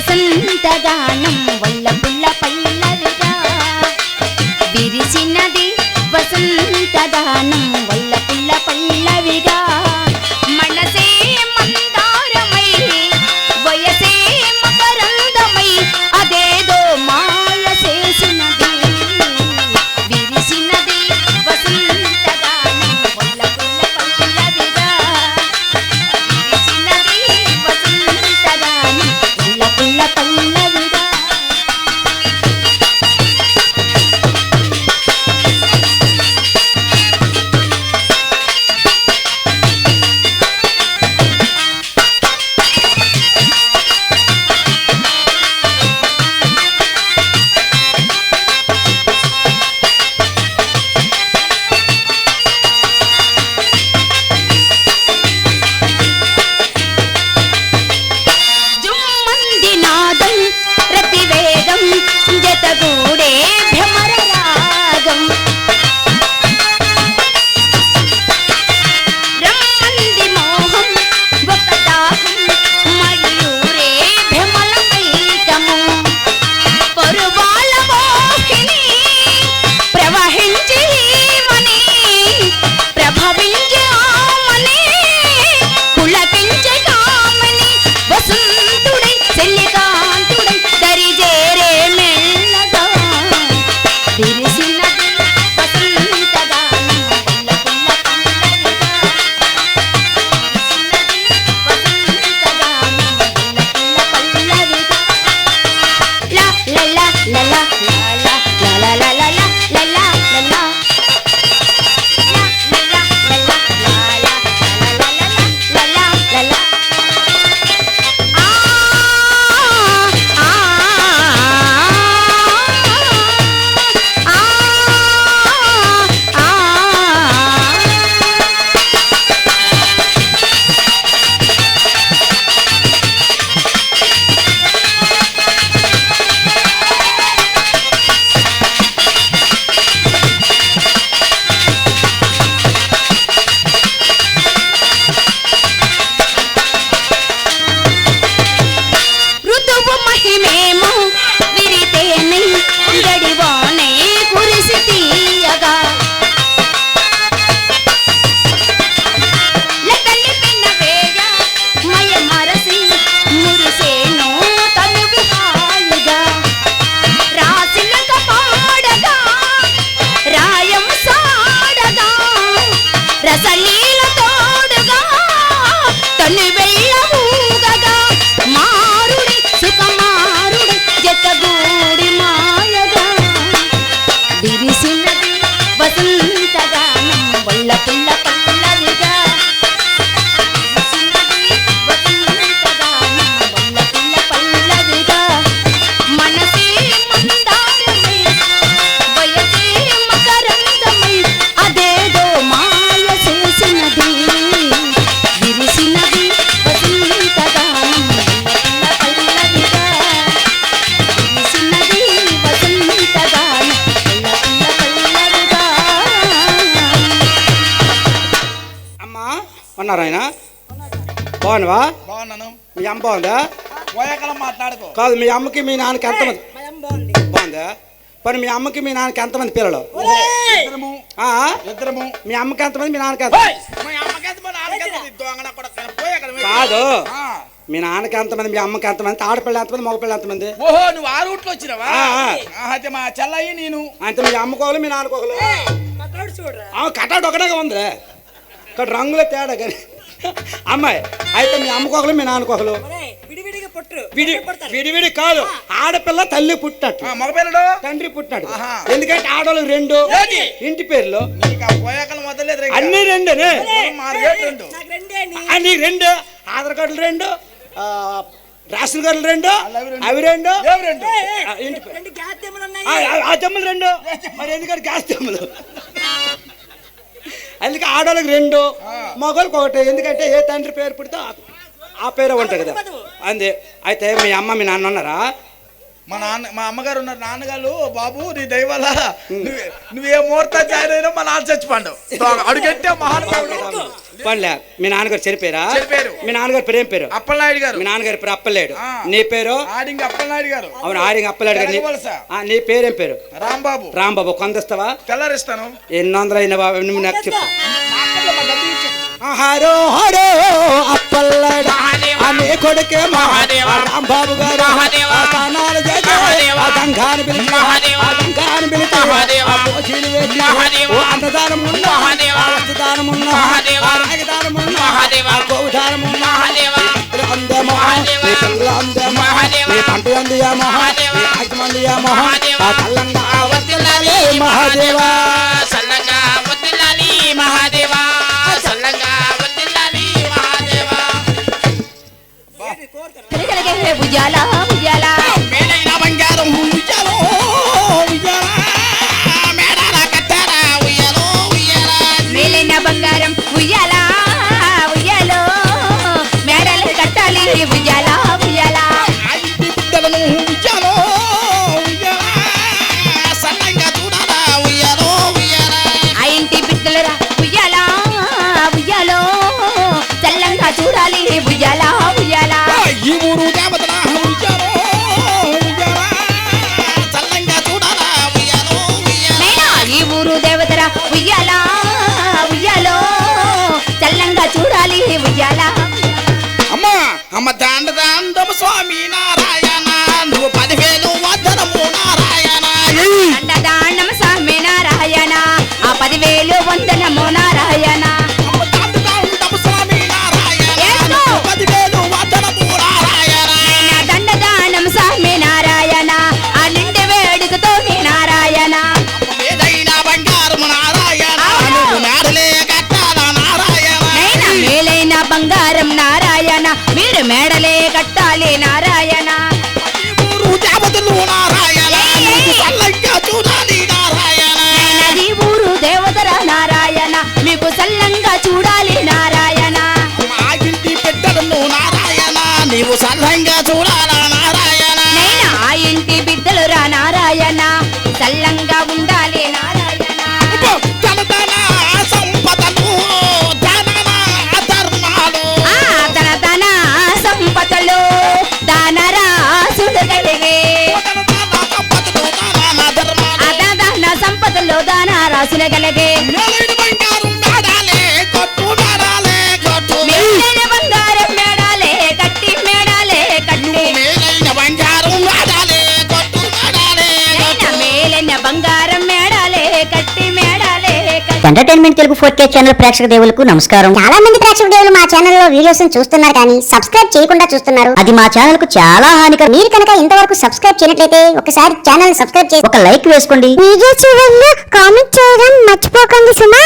వసంతగానం వల్ల పుల్ల పల్లవిగా విరిసినది వసంతగానం వల్ల పుల్ల పల్లవిగా మనసే మందారమై వయసే మకరందమై అదేదో మాయ చేసినది విరిసినది వసంతగానం వల్ల పుల్ల పల్లవిగా విరిసినది వసంతగానం వల్ల పుల్ల పల్లవిగా జుమ్మంది నాదం రతివేదం జతగూడే భ్రమర రాగం రమ్మంది మోహం ఒక దాహం మయూరే భ్రమల మైకము పరువాల మోహిని ప్రవహించి మని ప్రభవించి ఆమని పులకించే కామని వసంతుడై చెల్లికాంతుడై దరిజేరే మెల్లగా విరిసినది వసంతగానం వల్ల పుల్ల పల్లవిగా విరిసినది వసంతగానం వల్ల పుల్ల పల్లవిగా లా లా లా లా లా లా లా లా లా లా లా లా లా ఋతువు మహిమేమో విరితేనై గడివానై కురిసి తీయగా లతలిపిన వేయ మయ మరసి మురిసేను తను విహాయిగా రాసిలక పాడగా రాయం సాడగా రసలీల తోడుగా తను వెళ్ళూగగా మారుడి సుఖమారుడి జతగూడి మాయగా విరిసినది వసంతగానం వల్ల పుల్ల పల్లవిగా విరిసినది వసంతగానం వల్ల పుల్ల పల్లవిగా మనసే మందారమై వయసే మకరందమై అదేదో మాయ చేసినది విరిసినది వసంతగానం వల్ల పుల్ల పల్లవిగా విరిసినది వసంతగానం వల్ల పుల్ల పల్లవిగా. అమ్మా ఉన్నారా ఆయన బాగున్నావా? బాగున్నాను. మీ అమ్మ బాగుందా? పోయాకలం మాట్లాడుకో. కాదు మీ అమ్మకి మీ నాన్నకి ఎంతమంది బాగుందా? మరి మీ అమ్మకి మీ నాన్నకి ఎంతమంది పిల్లలు? ఇద్దరము ఆ? ఇద్దరము. మీ అమ్మకి ఎంతమంది మీ నాన్నకి ఎంతమంది? మా అమ్మకేంత మా నాన్నకేంత దొంగన కూడా పోయాకలం. కాదు మీ నాన్నకి ఎంతమంది మీ అమ్మకి ఎంతమంది ఆడపిల్ల ఎంతమంది మగపిల్ల ఎంతమంది? ఓహో నువ్వు ఆ రూట్లో వచ్చినావా? ఆ. అయితే మా చెల్లయ్యి నేను. అంటే మీ అమ్మకోగలు మీ నాన్నకోగలు కటాడు ఒకటే ఉంది ఇక్కడ రంగుల తేడా కానీ అమ్మాయి అయితే మీ అమ్మకోగలు మీ నాన్నకోగలు విడివిడి కాదు ఆడపిల్ల తల్లి పుట్టినట్టు మగపిల్లడు తండ్రి పుట్టినాడు. ఆహా. ఎందుకంటే ఆడవాళ్ళు రెండు ఏంటి? ఇంటి పేర్లు నీకు ఆ పోయాకలం వదలలేదు రే. అన్ని రెండేనే మా రేటు రెండు. అన్ని రెండు ఆధార్ కార్డులు రెండు రేషన్ కార్డులు రెండు అవి రెండు ఏవి రెండు? ఇంటి పేరు ఆ జమ్ములు రెండు మరి ఎందుకంటే గ్యాస్ జమ్ములు అందుకే ఆడవాళ్ళకి రెండు మగవాళ్ళకి ఒకటి ఎందుకంటే ఏ తండ్రి పేరు పుడితే ఆ పేరు ఉంటుంది కదా అందే. అయితే మీ అమ్మ మీ నాన్న ఉన్నారా? మా అమ్మగారు ఉన్నారు, నాన్నగారు బాబు నీ దయవల్ల నువ్వే ముహూర్తం జాయిన్ అయినా మా నాన్న చచ్చిపోండు అడుగంటే మహానుభావుడు. పర్లే, మీ నాన్నగారు చనిపోయారా? చనిపోయారు. మీ నాన్నగారు పేరు ఏం పేరు? అప్పలనాయుడు గారు. మీ నాన్నగారి పేరు అప్పలేడు. నీ పేరు? ఆడింగ్ అప్పలనాయుడు గారు. అవును, ఆడింగ్ అప్పలేడు గారు. నీ పేరేం పేరు? రాంబాబు. రాంబాబు. కొందస్తావా? తెల్లారిస్తాను. 800 అయిన బాబు నువ్వు నాకు చెప్పు. హరో హరో అప్పల్లడా అనే కొడుకే రాంబాబు గారు స్థానాలు చేసి గంగాను పిలిచి అన్నదానం ఉన్నా, వస్తుదానం ఉన్నా, రాగదానం ఉన్నా, గోదానం ఉన్నా, అందమో నీ పిల్ల అందమో నీ పంట అందియామో నీ కాకి అందియామో కల్లంగా వర్తిల్లాలి మహాదేవా, సల్లంగా వర్తిల్లాలి మహాదేవా, సల్లంగా వర్తిల్లాలి మహాదేవా. కలగలగే ఉయ్యాల ఉయ్యాల మేలైన బంగారం ఉయ్యాలో ఉయ్యాల, మేడాల కట్టార ఉయ్యాలో ఉయ్యాల, మేలైన బంగారం ఉయ్యాల ఉయ్యాలో మేడలు కట్టాలి ఉయ్యాల ఉయ్యాల. ఆ ఇంటి బిడ్డలను ఉయ్యాలో ఉయ్యాల, సల్లంగా చూడాలా ఉయ్యాలో ఉయ్యాల, ఆ ఇంటి బిడ్డలరా ఉయ్యాల ఉయ్యాలో చల్లంగా చూడాలి ఉయ్యాల ఉయ్యాల. ఈ ఊరు దేవతల ఉయ్యాలో ఉయ్యాల, సల్లంగా చూడాలా ఉయ్యాలో ఉయ్యాల. నైనా ఈ ఊరు దేవతరా ఉయ్యాల ఉయ్యాలో చల్లంగా చూడాలి ఉయ్యాల. అమ్మా అమ్మ దాండము స్వామి నారాయణ, నువ్వు 10,000 వందనము నారాయణ. దండదానం స్వామి నారాయణ, ఆ 10,000 వందనము నారాయణ. అమ్మ దాండము స్వామి నారాయణ, ఏంటో? 10,000 వందనము నారాయణ. నా దండదానం స్వామి నారాయణ, ఆ నిండి వేడుకతో నారాయణ. ఏదైనా బంగారం నారాయణ, అవును. నువ్వు మేడలే కట్టాల నారాయణ. నైనా మేలైన బంగారం నారాయణ, మీరు మేడలే కట్టాలి నారాయణ. ఈ ఊరు దేవతలు నారాయణ, నువ్వు చల్లంగా చూడాలి నారాయణ. నది ఊరు దేవతర నారాయణ, మీకు చల్లంగా చూడాలి నారాయణ. మా ఇంటి బిడ్డలను నారాయణ, నీవు చల్లంగా చూడాలా నారాయణ. నైనా ఆ ఇంటి బిడ్డలు రా నారాయణ, చల్లంగా ఉండాలి నారాయణ. ధన సంపదలు ధన ధర్మాలు, ఆ తన తన సంపదలు దానరాసుడు కలిగి, సంపదలు ధన ధర్మాలు. అదన సంపదలు దానరాసులు కలిగి. మేలైన బంగారం మేడాలే కొట్టు మేడాలే కొట్టు, మేలైన బంగారం మేడాలే కట్టి మేడాలే కట్టి. మేలైన బంగారం మేడాలే కొట్టు మేడాలే నైనా మేలైన బంగారం మేడాలే కట్టి మేడాలే కట్టి. ఎంటర్టైన్మెంట్ తెలుగు 4K ఛానల్ ప్రేక్షక దేవులకు నమస్కారం. చాలా మంది ప్రేక్షక దేవులు మా ఛానల్లో వీడియోస్ చూస్తున్నారు కానీ సబ్స్క్రైబ్ చేయకుండా చూస్తున్నారు. అది మా ఛానల్ కు చాలా హానికరం. మీరు కనుక ఇంతవరకు సబ్స్క్రైబ్ చేయనట్లయితే ఒకసారి ఛానల్ సబ్స్క్రైబ్ చేసి ఒక లైక్ వేసుకోండి. వీడియో చూడండి, కామెంట్ చేయడం మర్చిపోకండి సుమా.